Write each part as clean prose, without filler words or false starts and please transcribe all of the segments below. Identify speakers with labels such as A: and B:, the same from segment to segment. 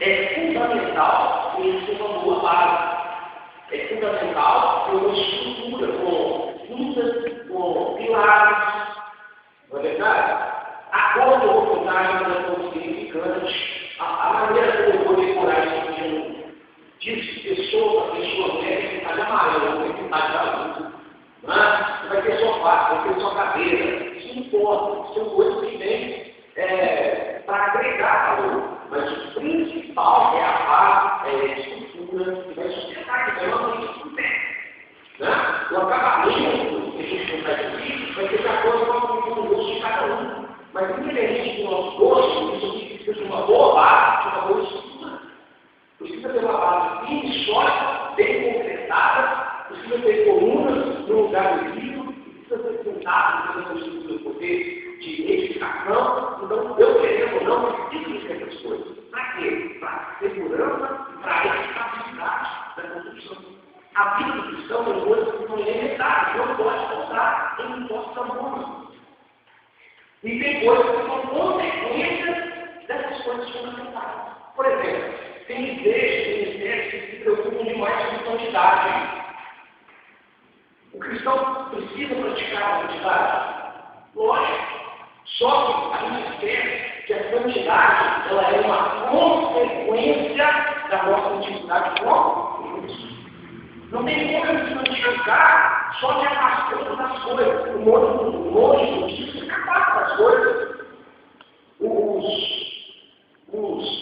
A: é fundamental conhecer uma boa base. É fundamental ter uma estrutura com juntas, com pilares. Não é verdade? A coisa eu vou contar uma coisa significante. A maneira como eu vou decorar isso diz pessoa mulher que está de amarelo, que está de azul. Você vai ter sofá, vai ter sua cadeira. Isso não importa. São coisas que vêm para agregar valor. Mas o principal é a base, é a estrutura que vai sustentar, que vai manter isso em pé. O acabamento que a gente consegue aqui vai ter de acordo com o gosto de cada um. Mas independente do nosso gosto, isso aqui precisa de uma boa base, de uma boa estrutura. Precisa ter uma base firme, sólida, bem concretada, precisa ter colunas no lugar do livro, precisa ter sentado, precisa ter estrutura poder de edificação. Então, eu querendo ou não, preciso essas coisas. Para quê? Para segurança e para a estabilidade da construção. A vida do cristão é coisas que são elementares, não pode faltar em imposta alguma. E tem coisas que são consequências dessas coisas fundamentais. Por exemplo, tem igrejas, ministérios que se preocupam demais com quantidade. O cristão precisa praticar a quantidade? Lógico. Só que a gente esquece que a quantidade ela é uma consequência da nossa intimidade com Deus. Não tem como a gente enxergar só de afastando das coisas. O monge diz que capaz das coisas.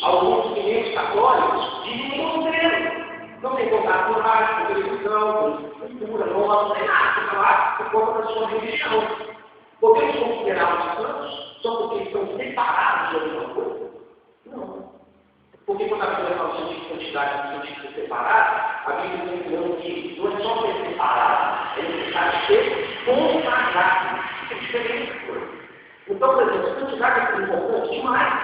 A: Alguns clientes católicos vivem no monteiro. Não tem contato com rádio, com televisão, com cultura, não tem nada para falar por conta da sua religião. Podemos considerar os santos só porque estão separados de alguma coisa? Não. Porque quando a Bíblia fala de quantidade no sentido de separado, a Bíblia está ensinando que não é só ser separado, é necessário ser consagrado. É diferente coisa. Então, por exemplo, a quantidade é importante demais,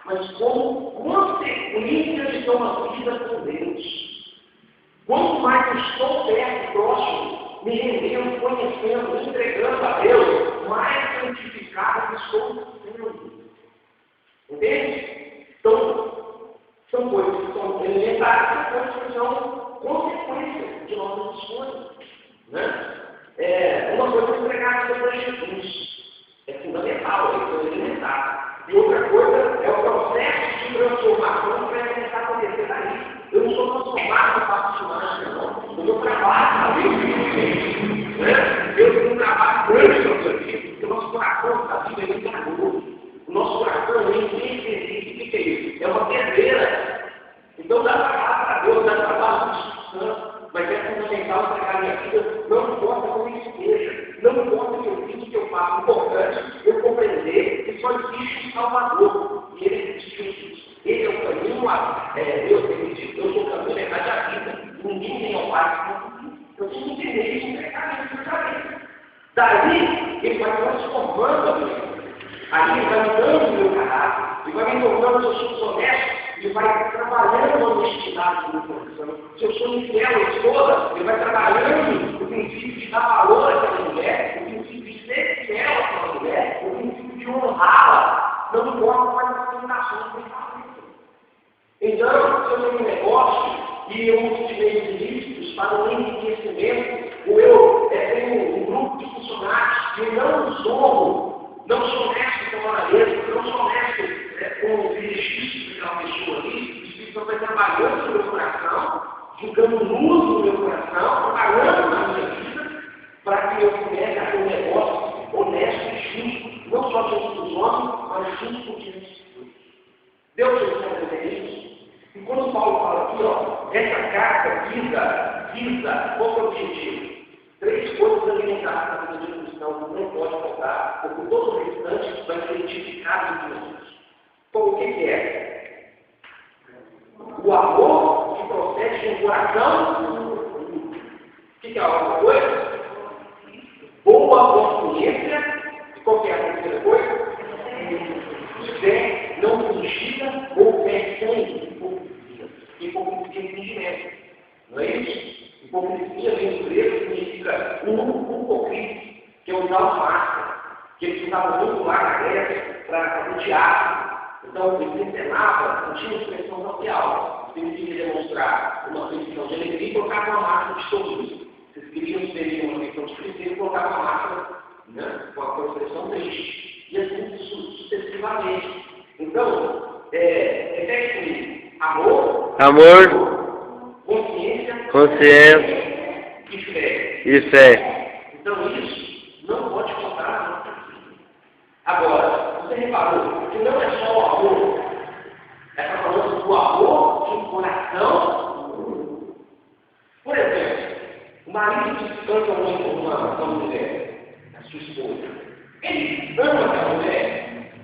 A: mas como consequência de ter uma vida com Deus. Quanto mais eu estou perto, próximo, me rendendo, conhecendo, me entregando a Deus, mais santificado eu estou sendo. Entende? Então, são coisas que são elementares, são coisas que são consequências de nossas escolhas. Uma coisa é entregar a vida para Jesus. É fundamental, é coisa elementar. E outra coisa é o processo de transformação que vai começar a acontecer daí. Eu não sou transformado no passo de mágica, não. O meu trabalho está bem feito. Eu tenho um trabalho grande na sua vida, porque o nosso coração está vivo, é muito amoroso. O nosso coração é muito feliz. O que é isso? É uma pedreira. Então dá trabalho para Deus, dá trabalho para o Espírito Santo, mas é fundamental entregar a minha vida, não importa como isso seja, não importa o que eu fiz, o que eu faço, o importante eu compreender que só existe um Salvador, e ele existe isso. Ele é o caminho, Deus tem me dito, eu sou o caminho, a verdade e a vida, ninguém vem ao Pai senão por mim. Eu tenho que entender isso, entregar isso, entregar. Daí, ele vai transformando a minha vida. Aí ele vai mudando o meu caráter, ele vai me tornando se eu sou honesto, ele vai trabalhando a honestidade do meu coração. Se eu sou infiel à esposa, ele vai trabalhando o princípio de dar valor àquela mulher, o princípio de ser fiel àquela mulher, o princípio de honrá-la. Não importa quais as limitações que ele faz. Então, se eu tenho um negócio e eu uso de meios ilícitos para o enriquecimento, ou eu tenho um grupo de funcionários e eu não os honro, não sou honesto com a moraleza, não sou honesto com o benefício daquela pessoa ali, o Espírito Santo vai trabalhando no meu coração, jogando luz no meu coração, trabalhando na minha vida, para que eu comece a ter um negócio honesto e justo, não só diante dos homens, mas justo diante de Deus. Deus está fazendo isso. E quando Paulo fala aqui, essa carta visa qual é o objetivo? 3 coisas alimentares na vida de um cristão que não pode faltar, porque todo o restante vai ser identificado em Jesus. Então, o que é? O amor que procede de um coração. O que é a outra coisa? Boa consciência. E qual é a terceira coisa? Fé não fingida ou fé sem hipocrisia. Hipocrisia é fingimento. Não é isso? Hipocrisia vem do grego, significa hipocrisia, que é usar uma máscara, que eles usavam muito lá na Grécia para o teatro. Então, eles encenavam, não tinha expressão facial, Vocês queriam demonstrar uma questão de alegria e colocar uma máquina de sorriso. Vocês queriam ter uma questão de tristeza e colocar uma máquina, né, com a expressão triste. E assim sucessivamente. Então, repete comigo. Amor, consciência e fé. Então isso não pode faltar na nossa vida. Agora, você reparou que não é só o amor, está falando do amor de um coração. Por exemplo, o marido descansa muito uma mulher, a sua esposa. Ele ama aquela mulher.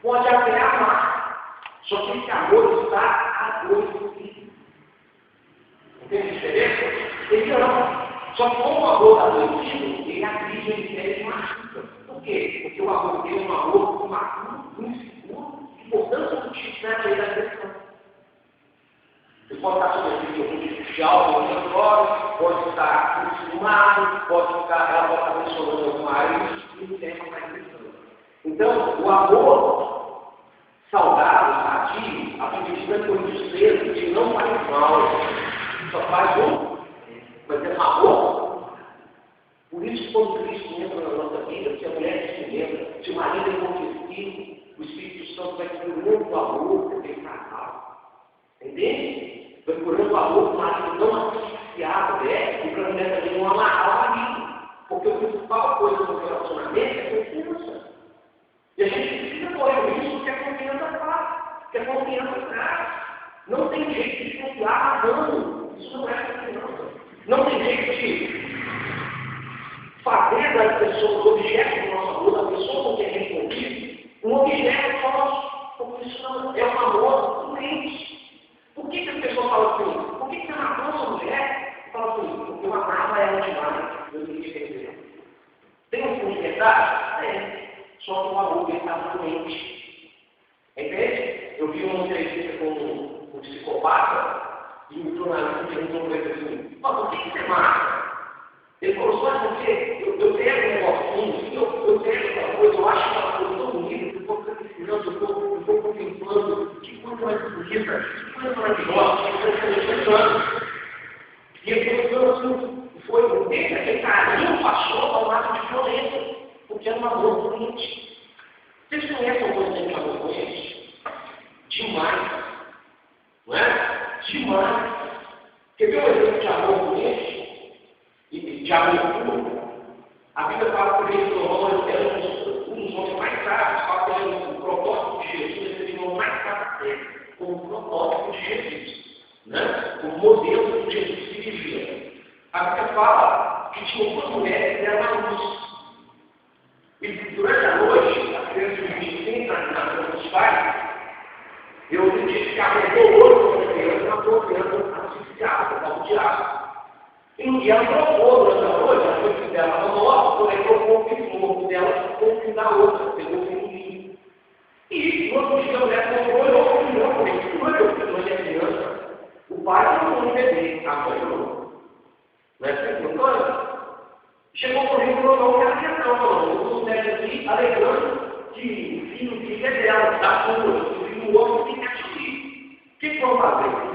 A: Pode até amar, só que esse amor está adoecido. Entende a diferença? Ele ama. Só que como o amor está adoecido, ele agride, ele quer, ele machuca. Por quê? Porque o amor dele é um amor imaturo, inseguro, e portanto não te serve aí da questão. Você pode estar sob efeito de algo pode estar enciumado, ela pode estar mencionando alguma área e não tem mais questão. Então, o amor saudável, sadio, a primeira coisa de ser, que não faz mal, só faz bom, mas é um amor. Por isso, quando Cristo entra na nossa vida, se a mulher se lembra, se o marido é convertido, o Espírito Santo vai procurando o amor para aquele casal. Entende? Vai procurando o amor para o marido não asfixiado, e para a mulher também não amarrar o marido. Porque a principal coisa do relacionamento é confiança. E a gente precisa correr isso que a confiança faz, que a confiança traz. Não tem jeito de confiar amando. Isso não é confiança. Não tem jeito de fazer das pessoas objeto do nosso amor, da pessoa com quem a gente convive, um objeto nosso. Porque isso não é um amor doente. Por que as pessoas falam assim? Por que você matou sua mulher? Fala assim, porque eu amava ela demais. Eu queria entender. Tem um fundo de verdade? Tem. Só que o amor dele estava doente. Entende? Eu vi uma entrevista com um psicopata e o jornalista perguntou para ele assim: por que você mata? Ele falou: só porque eu pego um negocinho, eu pego essa coisa, eu acho que ela foi tão bonita, eu estou sacrificando, eu estou contemplando, que coisa mais bonita, que coisa maravilhosa, que coisa interessante. E ele falou assim: foi aquele carinho passou ao lado de violência, porque era uma dor doente. Vocês conhecem o conceito de amor doente? Demais. Não é? Demais. Quer ver um exemplo de amor doente? E de amor puro? A Bíblia fala que o rei Salomão era um dos homens mais sábios, fala que ele era o protótipo de Jesus, ele seria o homem mais sábio como o protótipo de Jesus, né? O modelo que Jesus se vivia. A Bíblia fala que tinha duas mulheres que eram a luz. E durante a noite, a criança de 25 na casa dos pais, eu disse que arrancou o olho da criança, matou a criança asfixiada por causa de água. E um dia ela trocou durante a noite, a noite dela na nova, porém trocou o corpo dela com o fim da outra, pegou o fim. E no outro dia a mulher trocou e olhou o filho, porque a criança, o pai não foi bebê, a mãe não. Não é assim? Então, chegou por mim e falou: não quero criança, não. Eu sou médico aqui, alegando que o filho é dela, da sua, o filho do outro tem que assistir. O que vão fazer?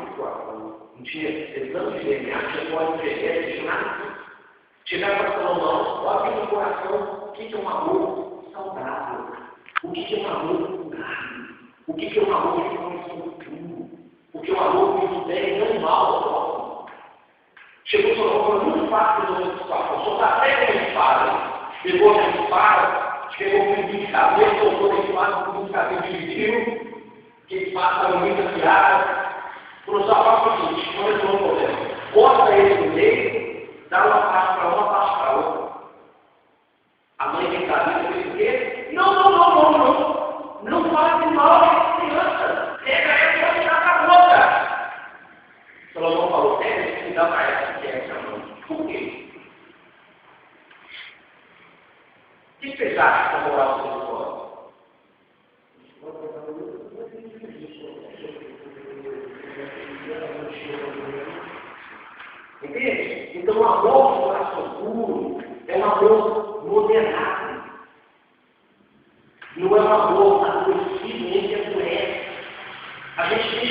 A: Não tinha exame de DNA, não tinha código de DNA, não tinha nada disso. Chegaram para falar: não, olha no coração o que é um amor saudável, o que é um amor curado, o que é um amor que não é futuro, porque o amor que nos bem não mal ao próximo. Chegou o Salomão, foi muito fácil de resolver a situação. Só está até com a espada. Pegou a espada, pegou o fio de cabelo, colocou a espada, o fio de cabelo dividiu, que a espada estava muito afiada. Falou: só faz o seguinte, não resolve o problema. Corta ele no meio, dá uma parte para uma, parte para outra. A mãe que está ali fez o quê? Não faz mal a criança. Pega ela e dá para a outra. Salomão falou: é, dá para essa que é essa mãe. Por quê? O que vocês acham da moral do escola? Entende? Então, o amor de coração puro é um amor moderado. Não é um amor adoecido nem que adoece. A gente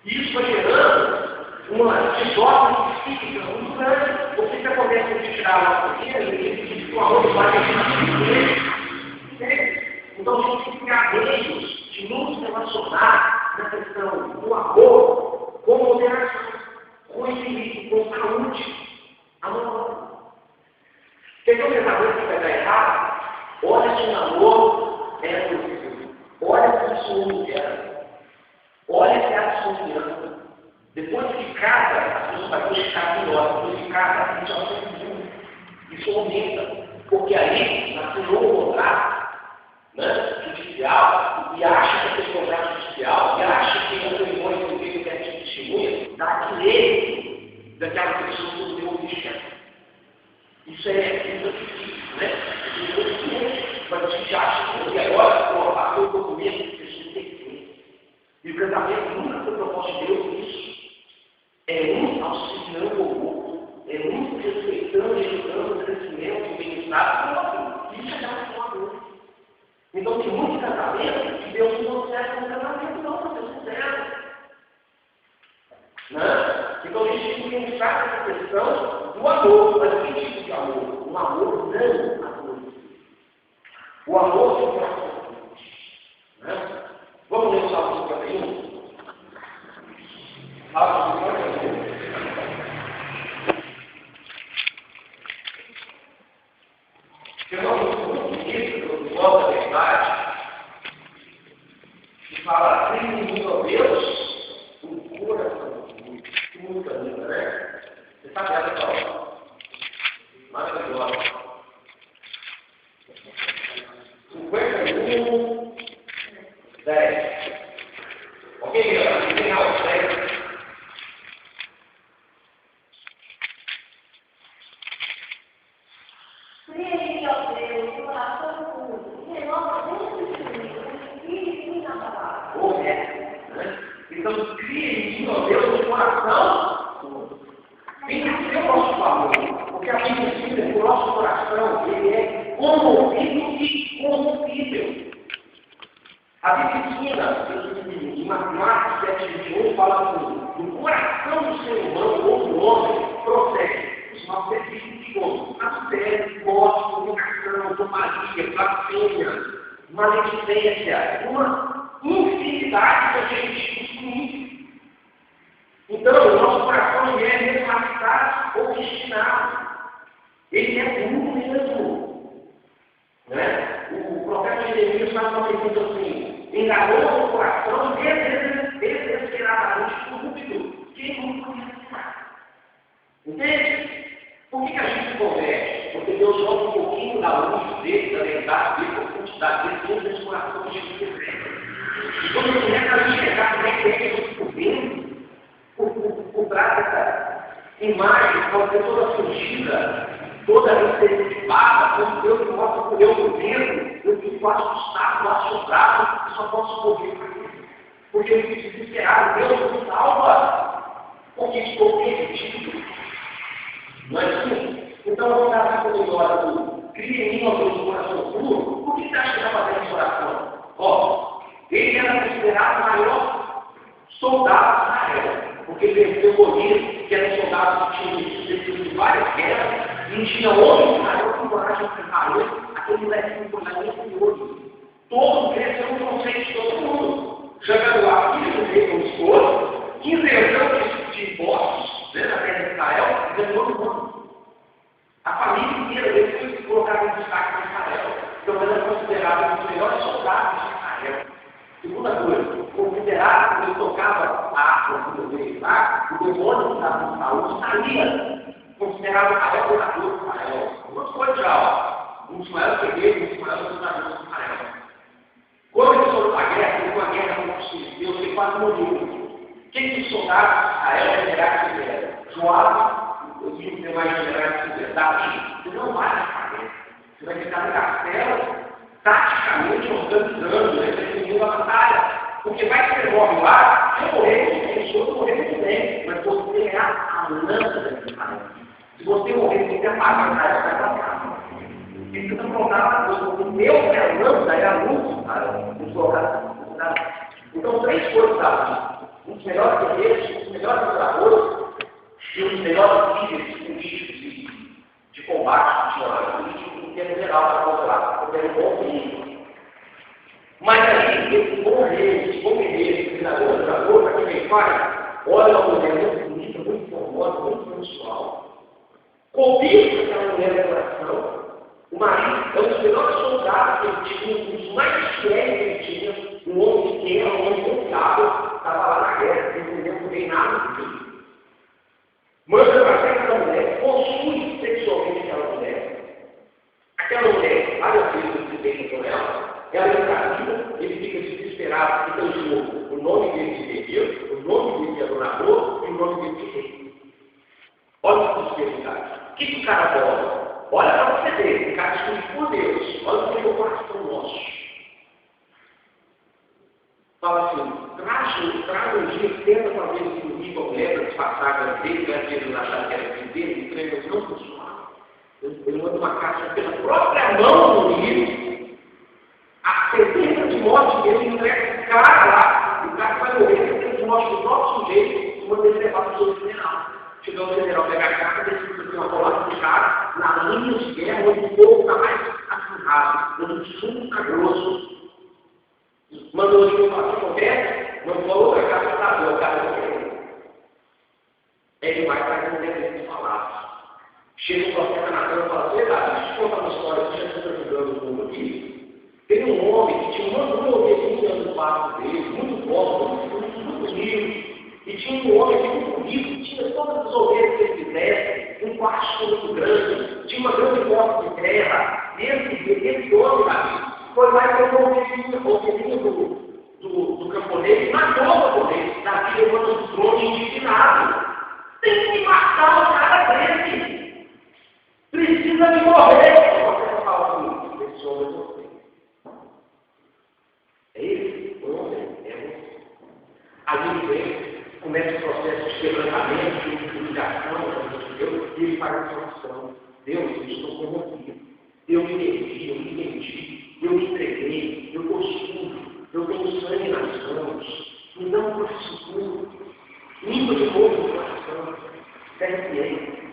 A: E isso vai gerando uma desordem psíquica muito grande. Porque se acontece de tirar a nossa vida, ele o amor vai então a gente tem que criar meios de nos relacionar na questão do amor com moderação, com equilíbrio, com saúde, amor. Quer ver um casamento que vai dar errado? Olha se o namoro é possível. Olha se isso não era. Olha se é a desconfiança. Depois que casa, as pessoas vão ficar melhor. Depois que casa, a gente já vai. Isso aumenta. Porque aí, nasceu um novo contrato, né, judicial, e acha que aquele contrato judicial, e acha que o cerimônia que o que é testemunha, dá direito daquela pessoa que deu o bicho. Isso é difícil, né? Mas a gente acha que agora, passou o documento que precisa ter feito. E o casamento nunca foi proposto de Deus nisso. É um auxiliando o outro, é um respeitando e ajudando o crescimento e o bem-estar. Isso é dar uma dor. Então tem muito casamento que Deus não consegue com casamento, não, para ser sincero. Né? Então a gente tem que pensar nessa questão do amor, mas que tipo de amor? Um amor não amor. O amor que o coração. Né? Vamos ler o Salmo 51? Salmo 51. Que eu não sou muito bonito, eu gosto da verdade, que fala assim, meu Deus, o coração. Que música linda, né? Você sabe essa palavra? Maravilhosa. 51, 10. Ok, galera? Tem aula 10. Então, crie em Deus no coração. Tem que ser o nosso valor. Porque a Bíblia diz que o nosso coração ele é comovido e corrompível. A Bíblia ensina, em Marcos 7:21, fala assim: no coração do ser humano ou do homem procede os nossos desígnios de como adultério, morte, comunicação, zombaria, blasfêmia, maledicência, uma infinidade de gente ruim. Então, o nosso coração é desmarcado ou destinado. Ele é ruim mesmo. Né? O profeta Jeremias faz uma pergunta assim: enganou o coração desesperadamente corrupto. Quem não conhece? Entende? Por que a gente se converte? Porque Deus joga um pouquinho da luz dele, da verdade dele, da quantidade dele, dentro desse coração que a gente quer. E quando ele começa a enxergar como é que é por dentro, por trás dessa imagem, pode ser toda fugida, toda estereotipada, como Deus que mostra por eu por dentro, eu fico assustado, assombrado, e só posso correr para ele. Porque eu fico desesperado, Deus me salva, porque estou perdido. Não é assim? Então, vamos dar essa melhora do cria em mim do coração puro. Por que você acha que está fazendo esse coração? Ó, ele era considerado o maior soldado de Israel, porque ele venceu Golias, que era um soldado que tinha vencido várias guerras, e tinha outro Israel com coragem de enfrentar ele, aquele moleque com coragem de todo cresceu no conceito de todo mundo. Jogando a filha do rei como esposa, inventou de impostos na terra de Israel, e ganhou todo mundo. A família inteira dele foi colocada em destaque em Israel. Então ele é considerado um dos melhores soldados de Israel. Segunda coisa, considerado que ele tocava a arma do rei lá, o demônio que estava no Saúl saía. Considerado o maior orador de Israel. Uma coisa já, um dos maiores guerreiros, um dos maiores oradores de Israel. Quando ele foi para a guerra, teve uma guerra com os filisteus, ele quase morreu. Quem que os soldados de Israel generais que eram? Joabe, eu digo que demais generais que eram. Davi, você não vai na guerra. Você vai ficar no castelo, taticamente organizando, defendendo a batalha. Porque vai que você morre lá, se eu morrer, eu morrer muito bem, mas você é a lâmpada de Israel. Se você morrer, você apaga a Israel, vai para casa. E você não contar uma coisa, porque Deus é a lâmpada, é a luz de Israel. Então, três coisas da vida. um dos melhores guerreiros, um dos melhores oradores e um dos melhores líderes políticos de combate que tinha lá, político em termos geral da coisa lá, porque era um bom líder. Mas aí, esse bom rei, esse bom guerreiro, treinador, orador, para quem ele faz, olha uma mulher muito bonita, muito formosa, muito sensual, convida aquela mulher no coração. O marido é um dos melhores soldados que ele tinha, um dos mais fiéis que ele tinha, um homem que era um homem confiável, estava lá na guerra, não entendeu por nem nada do que. Manda para aquela mulher, possui sexualmente aquela mulher. Aquela mulher, várias vezes ele beija com ela engravida, ele fica desesperado, fica de novo o nome dele de guerreiro, o nome dele de adorador e o nome dele de rei. Olha que desesperidade. O que o cara fala? Olha para você ver, o cara escolhe por Deus, olha o que é o coração nosso. Fala assim, traz um dia, tenta fazer esse comigo, a mulher, disfarçar dele, vai ter na chácara dele, e treina, não funciona. Ele manda uma caixa pela própria mão do livro, a sentença de morte dele entrega o cara lá, o cara vai morrer, a sentença de morte do próprio sujeito, e manda ele levar para o seu general. Chegou o general pegar a carta, decide uma bolada de cara, na linha de guerra, onde o povo está mais acirrado, onde o sumo está grosso. Mandou ele fazer qualquer, não falou que a casa está boa, a casa não quer. Ele vai para o que falar. Chega o profeta na cama e fala: verdade, deixa eu te contar uma história que já está ajudando o mundo aqui. Tem um homem que tinha uma ovelhinha no quarto dele, muito forte, muito livre. E tinha um homem que muito rico, tinha todas as ovelhas que ele quisesse, um quarto muito grande, tinha uma grande porta de terra. E esse homem, Davi, foi lá e pegou a ovelhinha do camponês, matou o camponês. Davi levanta do trono indignado. Tem que matar o cara dele. Precisa de morrer. Você fala assim, esse homem é você. É ele? O homem é você. Ali vem. Começa o processo de quebrantamento, de humilhação, e ele faz a oração. Deus, eu estou corrompido. Eu me perdi, eu me vendi, eu me entreguei, eu estou sujo, eu tenho sangue nas mãos. Me dá um coração puro. Limpa de novo o coração. Serve ele.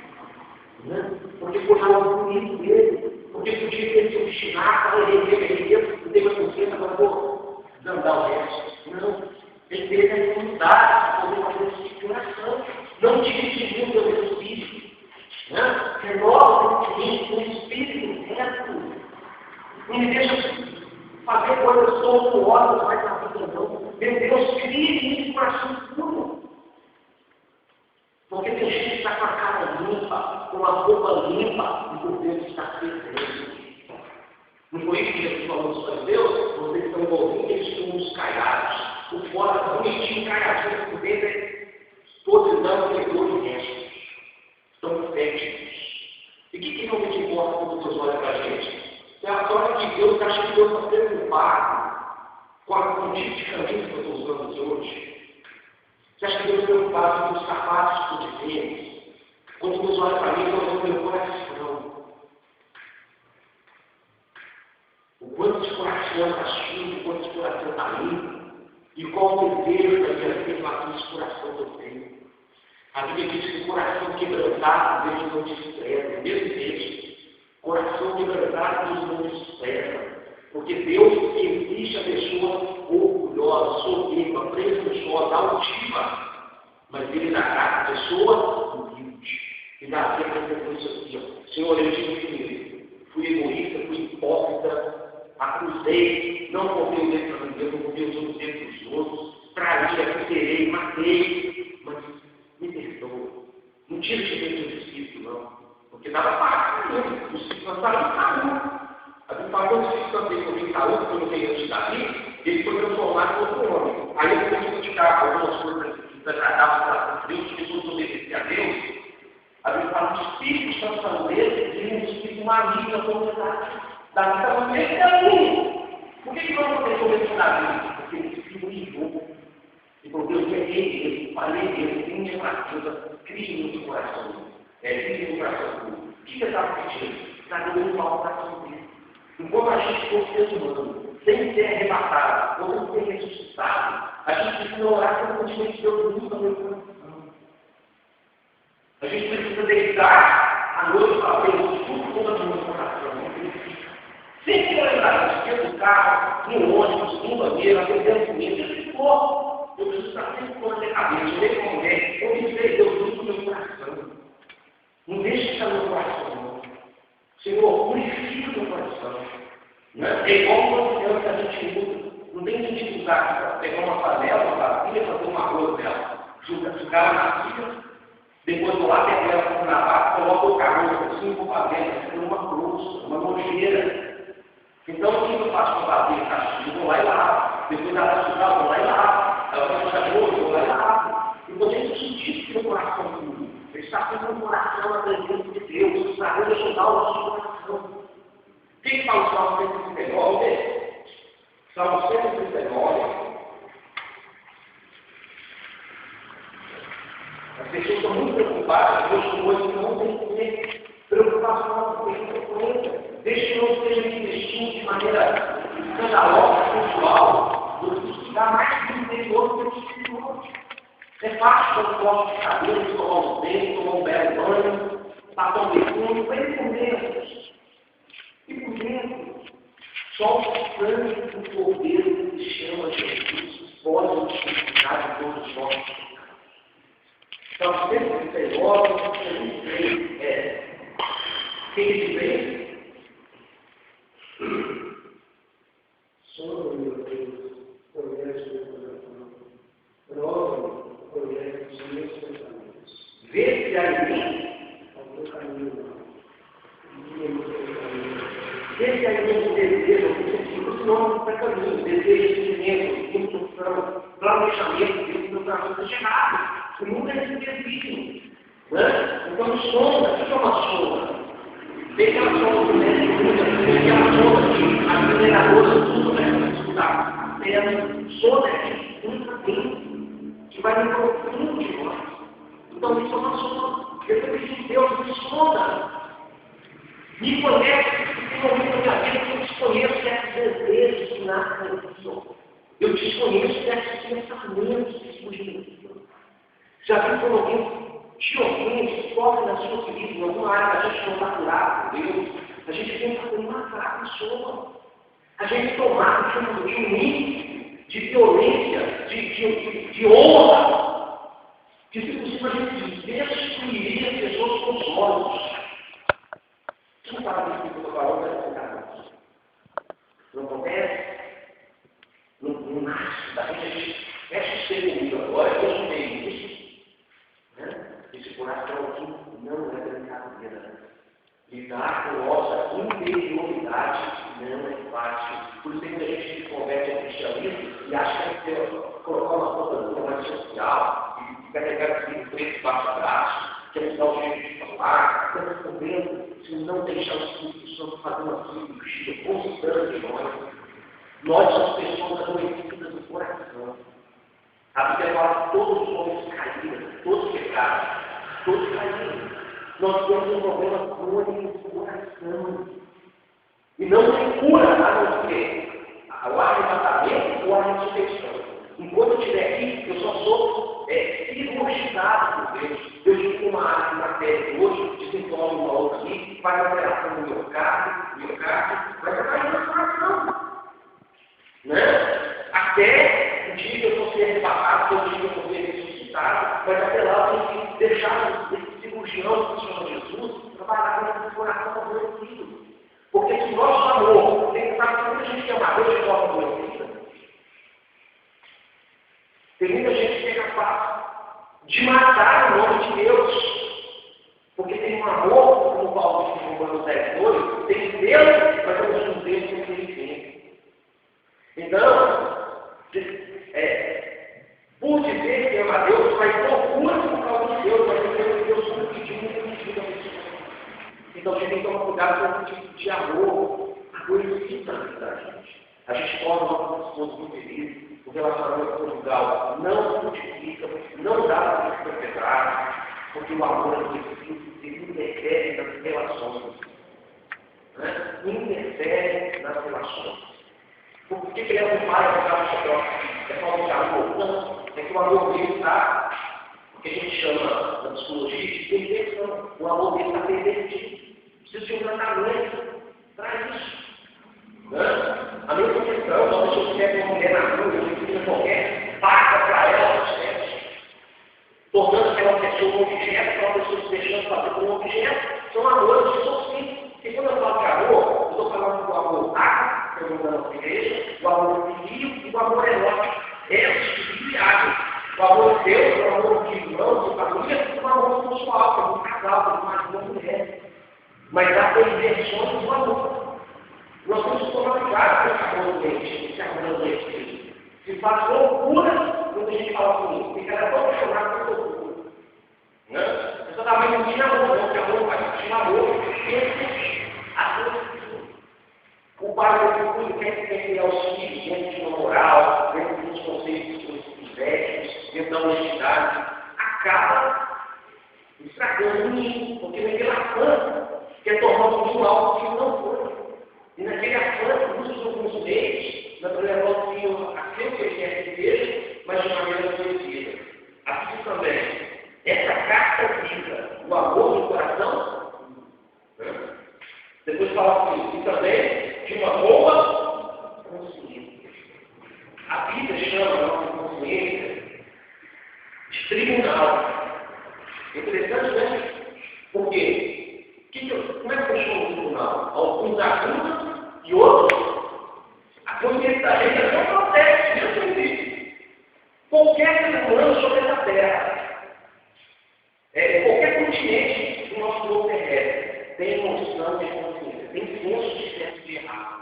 A: Porque foi algo bonito dele. Porque podia ter se obstinado, para ele, não tem mais consciência, agora vou desandar o resto. Não. Ele teve a humildade de poder fazer esse tipo de oração. Não dividir muito o espírito. Renova o espírito reto. Não me deixa fazer coisas tortuosas mais na vida, não. Meu Deus, crie isso coração puro. Porque tem gente que está com a cara limpa, com a roupa limpa, e por Deus está presente. Não foi isso que Jesus falou dos fariseus? Vocês estão envolvidos, eles estão uns caiados. Por fora, bonitinho, caiadinho, por dentro, todos não pregou de restos. Estão fétidos. E o que realmente importa quando Deus olha para a gente? É a sorte de Deus, acha que Deus está preocupado com o tipo de caminho que eu estou usando hoje. Você acha que Deus está preocupado com os sapatos que eu tenho? Quando Deus olha para mim, eu olho para o meu coração. O quanto de coração está sujo, o quanto de coração está limpo. E qual o desejo da minha vida com esse coração que eu tenho? A Bíblia diz que o coração quebrantado, Deus não despreza. Mesmo texto, coração quebrantado, Deus não despreza. Porque Deus exige a pessoa orgulhosa, soberba, presunçosa, altiva. Mas Ele dá graça à pessoa humilde. E dá sempre a frequência aqui. Senhor, eu tive que fui egoísta, fui hipócrita, acusei, não contei o dedo para Deus, não contei os outros dedos dos outros, traí, adulterei, matei, mas me perdoa. Não tira de dentro do espírito, não. Porque dava fácil mesmo. O espírito não estava em Saúl. A Bíblia fala que o espírito não tem em Saúl, porque não tem antes de Davi, ele foi transformado em outro homem. Aí ele começou a praticar algumas coisas que desagradavam para Deus, que pessoas obedeciam a Deus. A Bíblia fala que o espírito santo dele e um espírito maligno na sociedade. Davi estava meio caminho. Por que não aconteceu isso com Davi? Porque ele se ligou. E por Deus, ele falei dele, tem fraqueza, cria no seu coração. Cria no coração puro. O que você está pedindo? Está dando mal ao coração dele. Enquanto a gente for ser humano, sem ser arrebatado, ou sem ser ressuscitado, A gente precisa orar constantemente, Deus limpa meu coração. A gente precisa deitar à noite para ver o tudo todo no meu coração. Sempre lembrar disso, dentro do carro, no ônibus, no banheiro, atendendo comigo, se for, eu preciso estar sempre com a minha cabeça, eu vejo como é, eu me vejo, Deus limpa meu coração. Não deixe ficar no meu coração, não. Senhor, purifica o meu coração. É igual uma criança que a gente usa. Não tem sentido usar para pegar uma panela, uma vasilha, fazer um arroz dela, jogar na vasilha, depois vou lá, pego ela com na vaca, coloco o caroço, assim, vou fazendo uma cruz, uma nojeira. Então, o que eu faço com a vasilha? Eu vou lá e lavo. Depois ela vai sujar, eu vou lá e lavo. Ela vai sujar de novo, eu vou lá e lavo. Então, tem que sentir que o coração puro. Ele está sempre no coração na presença de Deus, para ajudar o nosso coração. Quem fala o Salmo 139? Vamos ver. Salmo 139. As pessoas estão muito preocupadas com coisas que não têm que ter preocupação com frequência. Desde que não esteja investindo de maneira escandalosa, cultural, do que estudar mais do interior do que o exterior. É fácil quando corta de cabelo, escovar os dentes, tomar um belo banho, passar um perfume, bem por dentro. E por dentro, só o sangue do Cordeiro que chama Jesus pode justificar de todos os nossos pecados. Então, sempre que você gosta, você quem ele vê? Senhor, meu Deus, conhece o meu coração. Prova-me, conhece os meus pensamentos. Vê se há em mim algum caminho mal. Vê se há em mim um desejo, porque não está caminho, desejo, sentimento, instrução, planejamento, que o meu caminho está errado. O mundo é indefinido. Então, sonda, o que é uma sonda? Tem aquela sonda que mexe com aquela sonda que a mineradora tudo vai estudar. Tem a sonda que nunca tem, que vai no profundo de nós. Então, isso é uma sonda. Eu preciso de Deus, me sonda. Me conhece, em momento da minha vida, eu desconheço certos desejos que nascem do Senhor. Eu desconheço certos pensamentos que surgem do Senhor. Já viu quando alguém te ofende, sofre na sua vida, em alguma área que a gente não está curado por Deus, a gente tem que matar a pessoa. A gente tomar de um limite de violência, de honra, que se possível a gente destruiria as pessoas com os olhos. Quem fala disso que eu estou falando vai ficar isso. Não acontece? Não nasce da gente fecha o ser comigo agora, eu não tenho isso. Esse coração aqui não é brincadeira. Lidar com nossa interioridade não é fácil. Por isso que a gente se converte ao cristianismo e acha que tem que colocar uma coisa mais social e carregar assim frente baixo o braço, que é mudar o jeito de falar, que é respondendo, se não deixar o Espírito Santo fazer uma cirurgia constante em nós. Nós somos pessoas adoecidas do coração. A Bíblia fala que todos os homens caíram, todos pecados, todos caíram. Nós temos um problema crônico do coração. E não tem cura a não ser o arrebatamento ou a ressurreição. Enquanto eu estiver aqui, eu só sou cirurgizado por Deus. Deus tem uma área na pele hoje, desenvolve uma outra ali, faz a operação no miocárdio, vai trabalhar no coração. Né? Até o dia que eu vou ser arrebatado, o dia que eu vou ser ressuscitado, mas até lá eu tenho que deixar esse cirurgião que se chama Jesus trabalhar com esse coração adoecido. Porque se o nosso amor, tem sabe que muita gente que ama Deus de forma adoecida. Tem muita gente que é capaz de matar o nome de Deus. Porque tem um amor, como Paulo diz em Romanos 10:2, tem Deus, mas ao mesmo tempo tem que ele tem. Então, por dizer que ama Deus, vai procura por causa de Deus, mas Deus não pediu, não pediu a pessoa. Então a gente tem que tomar cuidado com esse tipo de amor adoecido na vida da gente. A gente torna o nosso esposo muito feliz, o relacionamento conjugal não frutifica, não dá para se perpetrar, porque o amor adoecido interfere nas relações. Né? Interfere nas relações. Por que é um pai que dá o seu próprio? É falta de amor? Não. É que o amor dele está, o que a gente chama na psicologia de perversão. O amor dele está pervertido. Precisa de um tratamento para isso. A mesma questão, quando a gente pega uma mulher na rua, a gente tira qualquer faca para ela, tornando aquela pessoa um objeto, aquela pessoa se deixando fazer por um objeto, são amores que são sim. E quando eu falo de amor, eu estou falando do amor água, que eu não na igreja, o amor de rio e o amor erótico. Esses e água. O amor de Deus, o amor de irmãos, de família, o amor pessoal, como um casal, como uma mulher. Mas há perversões do amor. Nós temos que tomar cuidado com esse amor doente, esse amor doente. Se faz loucura quando a gente fala comigo, porque ela é tão apaixonada por loucura. Né? Você também não tinha amor, não, que amor vai tinha amor, o pai do filho quer criar os filhos dentro de uma moral, dentro dos conceitos éticos, dentro da honestidade, acaba estragando o menino, porque naquele afã quer tornar o menino algo que não foi. E naquele afã, usa alguns meios para levar o filho a ser o que ele quer que seja, mas de maneira conhecida. Assim também, essa carta viva, o amor do coração, né? Depois fala assim, e também de uma boa consciência. A Bíblia chama a nossa consciência de tribunal. Interessante, né? Por quê? Como é que eu chamo de tribunal? Alguns ajudam e outros. A consciência da gente é só protege, Deus não existe. Qualquer ser humano sobre essa terra, qualquer continente do nosso globo terrestre, tem noção de consciência, tem senso de certo e de errado.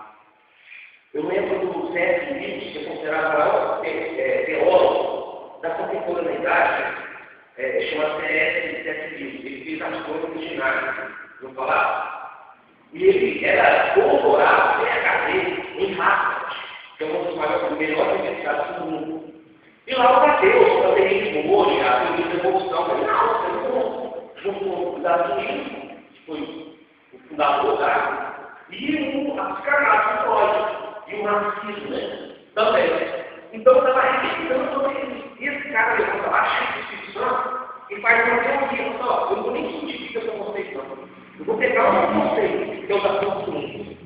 A: Eu lembro do C.S. Lewis, que é considerado o maior teólogo da contemporaneidade, chamado C.S. Lewis. Ele fez as coisas originais. Vou falar? E ele era doutorado, PhD, em Harvard, que é uma das maiores, melhores universidades do mundo. E lá o Mateus, também de hoje, a teoria da evolução, falei, não, você não, junto com o Darwinismo, que foi o fundador da e a psicanálise psicológica, e o marxismo, né? Também. Então, eu estava repetindo sobre isso. E esse cara levanta lá, cheio de instituição, e faz uma teoria. Só, eu não vou nem cientificar essa conceito, não. Eu vou pegar um conceito, que é o da consciência.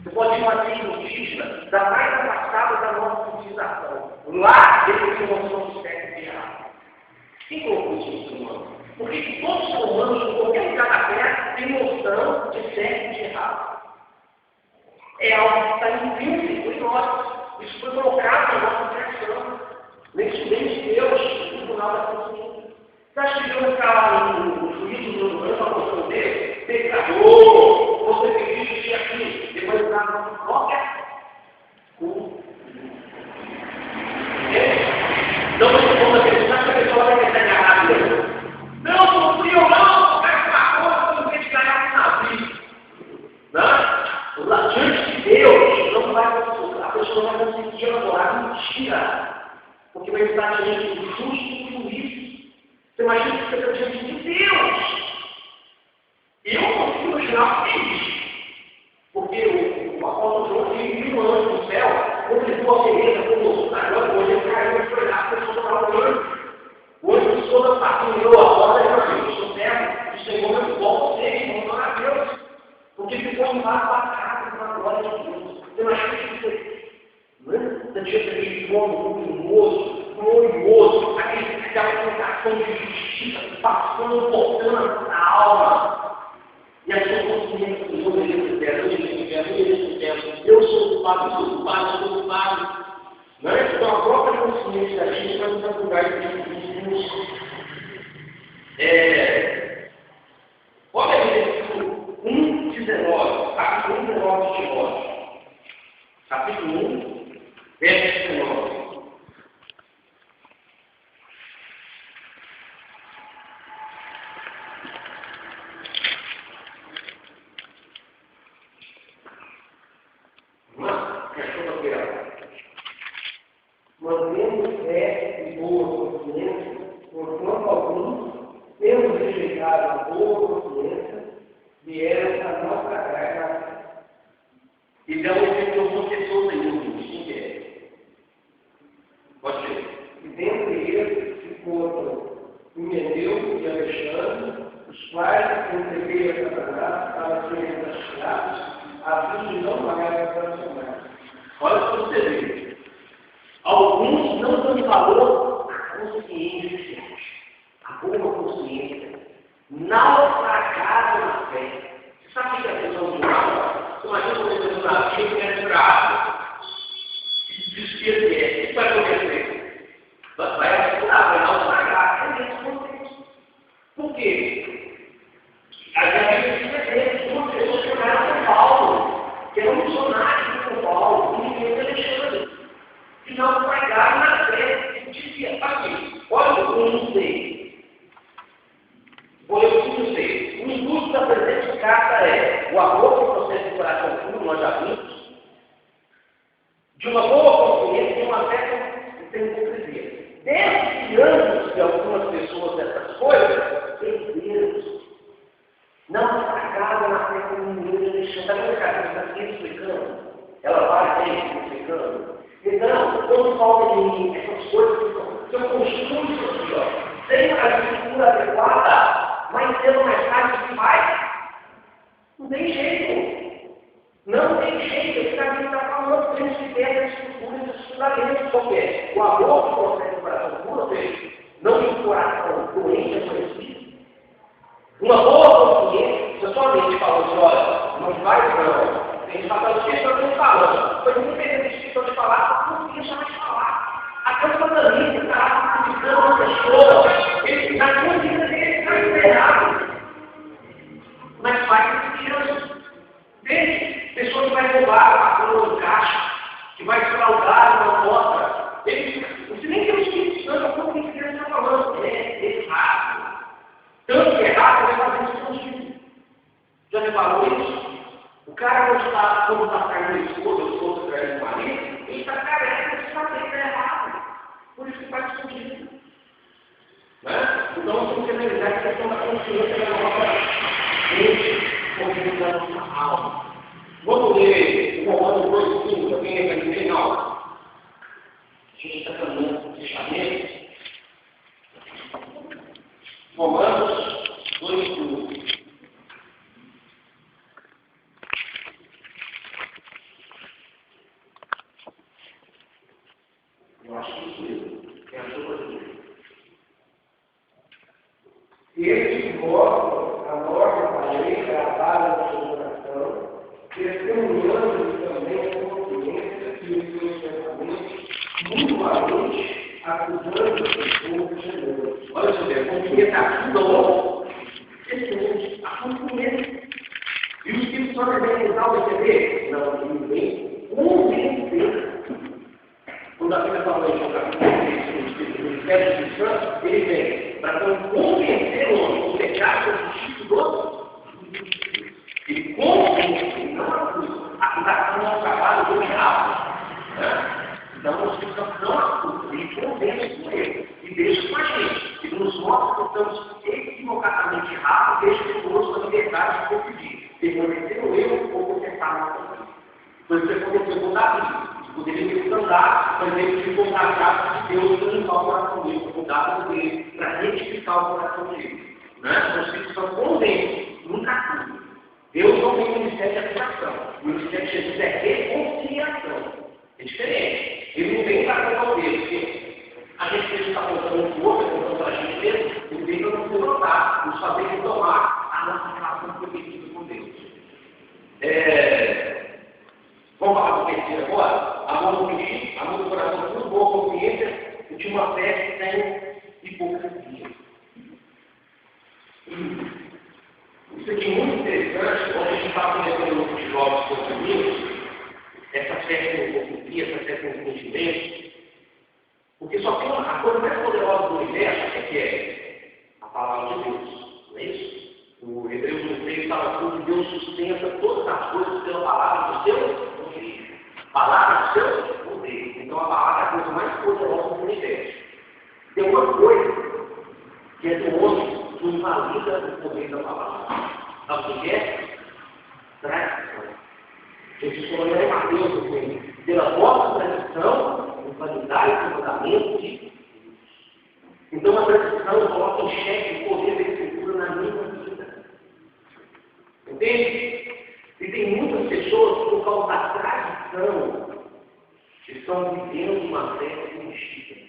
A: Você pode fazer indígena da mais afastada da nossa civilização. Lá, ele tem noção de certo e errado. Quem colocou isso no ser humano? Porque todos os humanos, em qualquer lugar da Terra, têm noção de certo e errado. É algo que está intrínseco em nós. Isso foi colocado na nossa criação. Nesse bem de Deus, no tribunal da consciência. Você acha que eu ficava no juízo do humano para você ver? Pecador, você fez isso e aquilo. Depois da nossa própria culpa. Então, você conta que você sabe que a pessoa vai tentar enganar Deus. Não, sofri ou não, vai ficar conta quando você ganhar na vida. Não? Diante de Deus, não vai conseguir. A pessoa vai conseguir elaborar mentira. Porque vai estar diante do justo e do juízo. Você imagina que você está diante de Deus. E eu consigo imaginar feliz. Porque o apóstolo João viu um anjo no céu, quando ele ficou a sereia, como agora, hoje ele caiu e foi lá, a pessoa estava orando. O anjo pisou da patrulhou a roda e falou assim: eu sou servo, o Senhor é bom, você, vamos a Deus. Porque ficou embaixo da casa com a glória de Deus. Você imagina que você, você tinha aquele fome luminoso, glorioso, aquela sensação de justiça, passando, botando a alma. E a sua consciência do Senhor, eu sou culpado, eu sou culpado, eu sou culpado. Não é? Então a própria consciência da gente vai nos ajudar a isso. Olha aí, versículo 1:19, capítulo 1:19 de Timóteo. Capítulo 1, verso 19. Mantendo fé e boa consciência, porquanto alguns, tendo rejeitado a boa consciência, vieram a nossa graça. Então, eu não sou pessoa nenhuma, isso que é. Pode ser.
B: quais entreguei a Satanás para serem castigados, a fim de não pagar a transformação.
A: Olha para você ver. Alguns não dão valor à consciência, gente. A boa consciência. Naufragaram na fé. Você sabe o que é a questão do mal? Imagina você no navio que é bravo. Desespero que é. O que vai acontecer? Vai afundar, vai naufragar. É mesmo. Por quê? A gente uma pessoa que era São Paulo, que era um missionário de São Paulo, um menino de Alexandre, que naufragaram na fé. Dizia, aqui, olha o não sei. Olha o não sei. O indústrio da presente carta é o amor que procede do coração puro, nós já vimos, de uma boa consciência e uma fé sem hipocrisia. Desde anos que algumas pessoas dessas coisas perderam, não fracasam na fé como ninguém deixou. Está vendo, cara? Está aqui explicando. Ela vai bem explicando. Então, quando falta de mim essas coisas que eu construo isso aqui, ó, sem a estrutura adequada, mas cedo ou mais tarde que vai, não tem jeito. Não tem jeito. Esse caminho está falando, temos que ter essa estrutura e esse fundamento qualquer. O amor que procede do coração puro, ou seja, não de um coração doente, adoecido. Uma boa consciência, se sua mente fala assim, olha, não vai não. A gente está falando o que estão falando. Foi muito bem que estão de falar, não deixa mais falar. Até o satanista está criticando uma pessoa, ele está conseguindo ele está errado. Mas faz isso. Veja, pessoa que vai roubar a no caixa, que vai fraudar uma porta. Você nem tem o Espírito Santo, como que ele está falando. É errado. Tanto que errado, vai fazer isso contigo. Já reparou isso? O cara, quando está caindo a esposa, o esposo traindo o marido, ele está careca de saber que é errado. Por isso que faz escondido. Né? Então, nós temos que analisar a questão da consciência da nossa mente, consciência da nossa alma. Vamos ler o Romanos 2,5, alguém lembra de mim? Não. A gente está caminhando para o fechamento. Romanos 2,5. Eu acho que isso mesmo. É a sua coisa.
B: Este mostra a nossa lei gravada no seu coração, testemunhando também a consciência e os seus pensamentos, mutuamente acusando o povo generoso.
A: Olha só, a consciência ajuda o testemunho, a consciência. E o Espírito Santo é bem usado a entender? Não, ele vem convencer. Quando a Bíblia fala em capítulo 3, do Espírito Santo, ele vem para convencer o homem do pecado do justiça do outro. Ele convence, ele não acusa. A acusação é um trabalho do diabo. Então, o Espírito Santo não acusa, ele convence o erro e deixa com a gente. Ele nos mostra que estamos equivocadamente errados, deixa conosco a liberdade de decidir. Permanecer no erro ou confessar na nossa vida. Foi o que aconteceu com Davi. Poderia ter andar, mas ele ficou contagiado de Deus para limpar o coração dele, para mudar o dele, para retificar o coração dele. Né? Os Espíritos são convence, nunca acusa. Deus não tem ministério de acusação. O ministério de Jesus é reconciliação. É diferente. Ele não vem para contar o Deus, porque a gente está contando um outro, contando para a gente mesmo, ele vem para nos derrotar, nos fazer retomar a nossa relação prometida com Deus. Vamos falar do terceiro agora? Amor do Cristo, amor do coração, tudo boa consciência e de uma fé sem hipocrisia. Isso aqui é muito interessante, quando a gente está conhecendo um grupo de jovens com os amigos, essa fé sem hipocrisia, essa fé sem sentimento, porque só tem a coisa mais poderosa do universo, que é a palavra de Deus, não é isso? O Hebreus 1:3 fala que Deus sustenta todas as coisas pela palavra do seu poder. Palavra do seu poder. Então a palavra é a coisa mais poderosa do universo. Tem uma coisa que é do homem que invalida o poder da palavra. Sabe o que é? Tradição. Jesus falou em Mateus assim, pela vossa tradição, invalidar o mandamento de Deus. Então a tradição coloca em xeque o poder da Escritura na minha vida. Entende? E tem muitas pessoas, por causa da tradição, que estão vivendo uma fé mentira.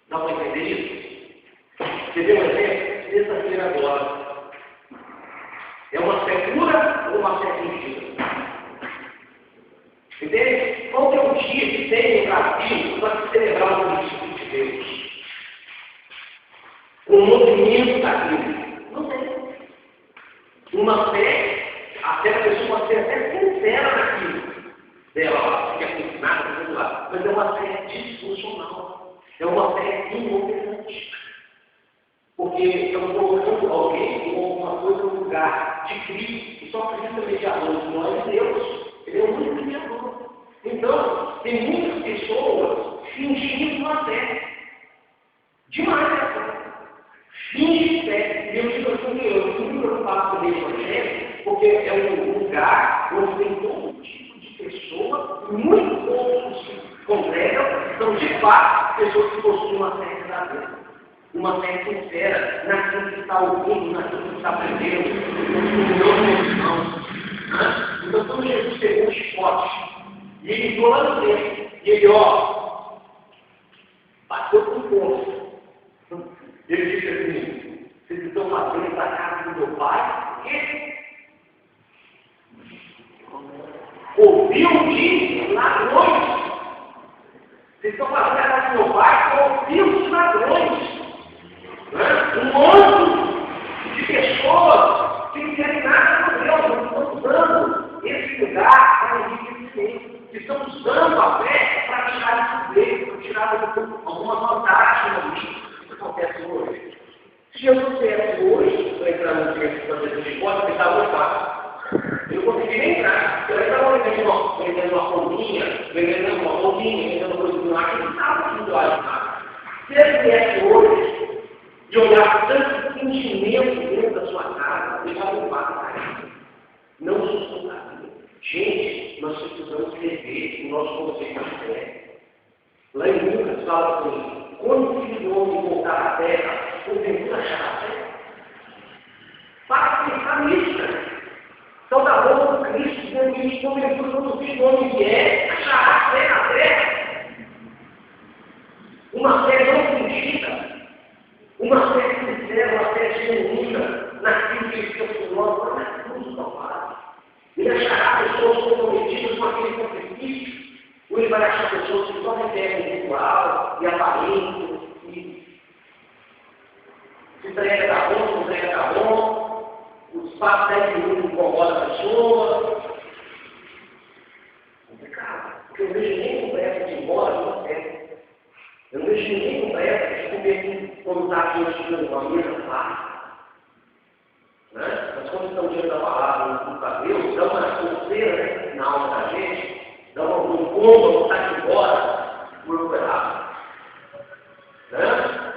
A: Dá para entender isso? Você vê um exemplo? Sexta-feira agora. É uma fé pura ou uma fé mentira? Entende? Qual que é o dia que tem no Brasil para celebrar o município de Deus? O movimento daquilo. Não tem. Uma fé, até a pessoa pode ser até sincera naquilo dela, que é ensinada, mas é uma fé disfuncional. É uma fé inoperante. Porque estamos colocando alguém ou alguma coisa no lugar de Cristo, e só Cristo é mediador, não é Deus. Ele é o único mediador. Então, tem muitas pessoas fingindo uma fé. Demais essa. Finge fé. E eu digo assim, eu fico muito preocupado com o Evangelho, porque é um lugar onde tem todo tipo de pessoa, muito poucos que congregam, são de fato pessoas que possuem uma fé verdadeira. Uma fé sincera naquilo que está ouvindo, naquilo que está aprendendo, Então, quando Jesus pegou um chicote, e ele entrou lá no dentro, e ele, bateu com força. Ele disse assim: vocês estão batendo da casa do meu pai? E ouviu de ladrões. Vocês estão batendo da casa do meu pai? Ouviu de ladrões. Um monte de pessoas que não querem nada com Deus, não estão usando esse lugar para enriquecer, que estão usando a fé para tirar esse poder, para tirar alguma vantagem ali. Isso acontece hoje. Se eu não tivesse hoje, estou entrando no texto para fazer de conta, eu estava fácil. Eu não consegui nem entrar. Eu estava vendendo uma roupinha, vendendo coisa lá, que não estava aqui do lado. Se ele viesse hoje, e olhar tanto sentimento dentro da sua casa, ele vai levar para isso. Não sustentável. Gente, nós precisamos rever o nosso conceito de fé. Lá em Lucas fala assim: quando o filho do homem voltar à terra, porventura achará a fé? Para pensar nisso, né? Então, da boca do Cristo, diz: porventura, quando o filho do homem vier, achará a fé na terra? Uma fé não fingida. Uma fé sincera, uma fé genuína, naquilo que ele fez por nós, não é tudo tão fácil. Ele achará pessoas comprometidas com aquele sacrifício, ou ele vai achar pessoas que só requerem ritual e aparência, e se entrega da bom, se entrega da bom, os passos 10 minutos incomodam a pessoa. Complicado, porque eu vejo nem com pressa de ir embora de uma fé. Eu não vejo ninguém com pressa de comer quando está aqui estudando uma mesa fácil. Mas quando estamos diante da palavra para Deus, dá uma coceira na alma da gente, dá um incômodo, vontade de ir embora, por errado.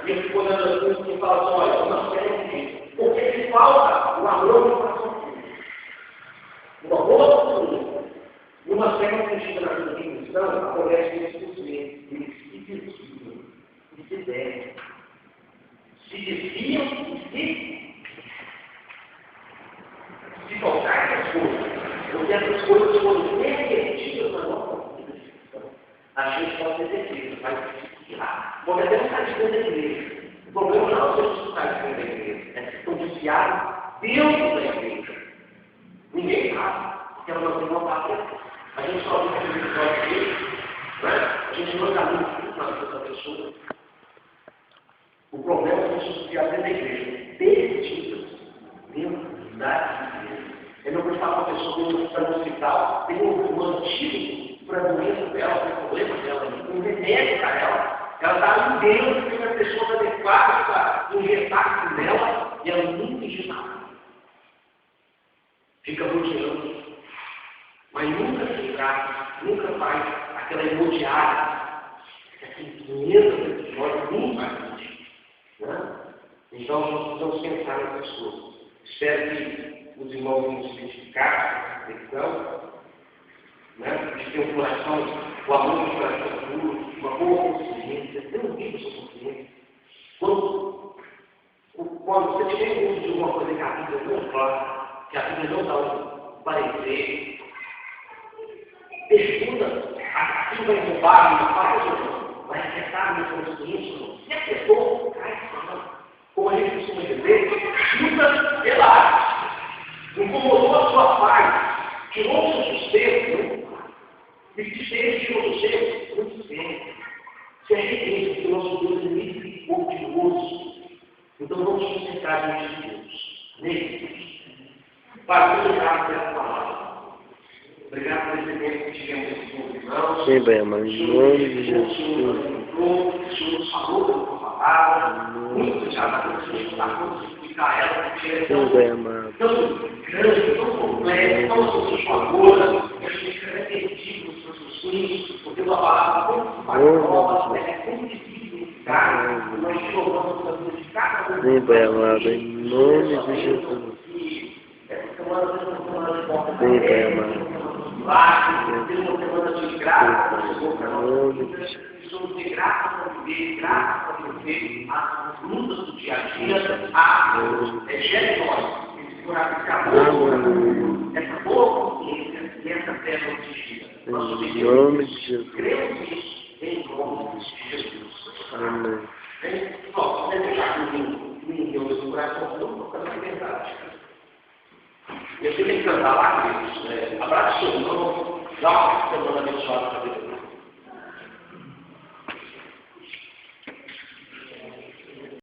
A: E eu fico olhando assim e falo assim: olha, uma fé não fica. Porque se falta o amor no coração do Filho. Uma boa família. E uma fé não sentida na vida cristã, acontece nesse procedimento. Eles se desviam e se devem. Se desviam e se tocar essas coisas. Porque essas coisas foram revertidas na nossa vida cristã. A gente pode ser defesa, vai se desviar. Pode até não estar dentro da igreja. O problema não é você estar dentro da igreja, é que estão desviados dentro da igreja. Ninguém sabe, porque ela não tem uma pátria. A gente só vê que ele pode ser, a gente não está muito na vida da pessoa. O problema é que a gente desviar dentro da igreja, perdidas dentro da igreja. Eu não vou falar com a pessoa que está no hospital, tem um antídoto para a doença dela, para o problema dela, um remédio para ela. Ela está ali dentro, tem uma pessoa adequada para injetar aquilo nela e ela nunca ingesta nada. Fica rodeando, mas nunca se trata, nunca faz aquela imobiliária, aquele 500 episódios, nunca faz isso. Então, nós precisamos pensar nessas coisas. Espero que os irmãos vão se identificar com essa reflexão, de ter um coração, o amor do coração puro, uma boa consciência, ter um vídeo sua consciência. Quando você tiver medo de uma coisa que a Bíblia não fala, que a Bíblia não dá um parecer. Pergunta, aquilo vai roubar uma parte, vai afetar a minha consciência. Se afetou, cai fora. Como a gente costuma dizer, luta pela incomodou a sua paz, tirou o seu sustento, e que seja tirou o seu, muito bem. Se arrepende que o nosso Deus é misericordioso. Então vamos concentrar diante de Deus. Nele. Pai, muito obrigado pela palavra. Obrigado por esse tempo que tivemos aqui com os irmãos.
C: Sim, Pai amado, em nome de Jesus.
A: O Senhor nos falou da tua palavra. Muito obrigado por Senhor estar a explicar ela, porque ela é
C: Sim, Pai amado.
A: tão grande, tão completa, tão transformadora, que a gente fica perdido nos nossos filhos, porque a palavra tão valorosa, é tão difícil de ficar, nós louvamos pela vida de cada um.
C: Sim, Pai amado, em nome de Jesus.
A: Essa semana vai ser uma semana de porta
C: Sim, Pai amado.
A: tem uma semana de graça, precisamos de graça para viver, graça para viver as lutas do dia a dia, nós, esse coração, esse amor, essa boa consciência e essa fé não exigida.
C: Em nome de Jesus.
A: Cremos nisso, em nome de Jesus.
C: Amém.
A: Nós vamos deixar comigo, em Deus, o coração, não toca na verdade. Eu tenho que cantar lá, queridos. Abraço seu irmão, dá uma semana abençoada para Deus.